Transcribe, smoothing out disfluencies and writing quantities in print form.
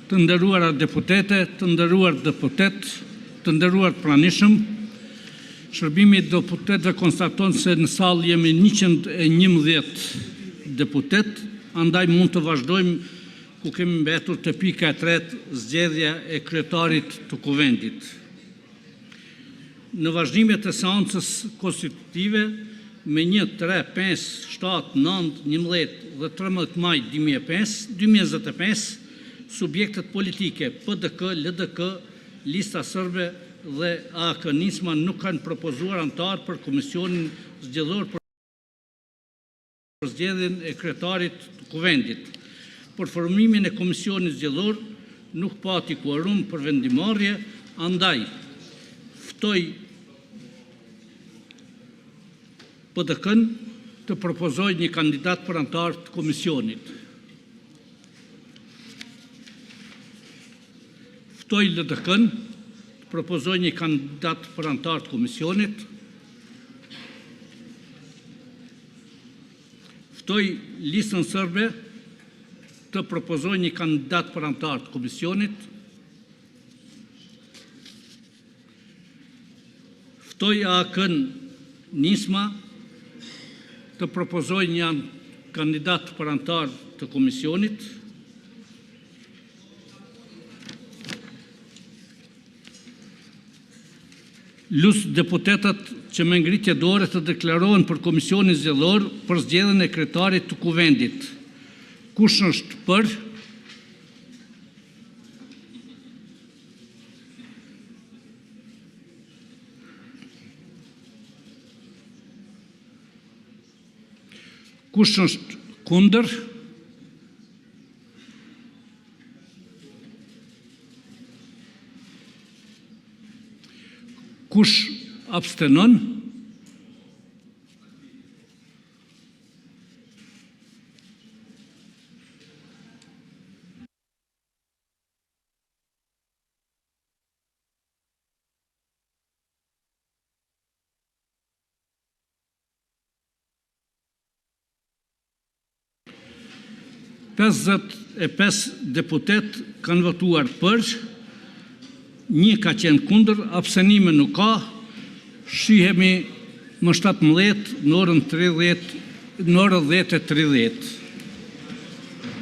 të nderuara deputete, të nderuar deputet, të nderuar pranishëm, shërbimi i deputetëve konstaton se në sallë jemi 111 deputet, andaj mund të vazhdojmë ku kemi mbetur të pika e tretë, zgjedhja e kryetarit të kuvendit. Në vazhdimet e seancës konstitutive, me 1, 3, 5, 7, 9, 11 dhe 13 maj 2025, subjektet politike, PDK, LDK, Lista Sërbe dhe AK Nisma nuk kanë propozuar antar për komisionin zgjedhor për zgjedhjen e kryetarit të kuvendit. Për formimin e komisionit zgjedhor nuk pati kuorum për vendimarrje, andaj ftoj PDK-n të propozoj një kandidat për antar të komisionit. Ftoj LDK-n të propozoj një kandidat për antar të komisionit. Ftoj Listën Sërbe të propozoj një kandidat për antar të komisionit. Ftoj AK-n Nisma të propozoj një kandidat për antar të komisionit. Lus deputetët që me ngritje dore të deklarohen për komisionin zgjedhor për zgjedhjen e kryetarit të kuvendit. Kush është për? Kush është kundër? Kush abstenon? E 5 deputet kanë votuar për, 1 ka qenë kundër, abstenime nuk ka. Shihemi më 17 në orën 10:30.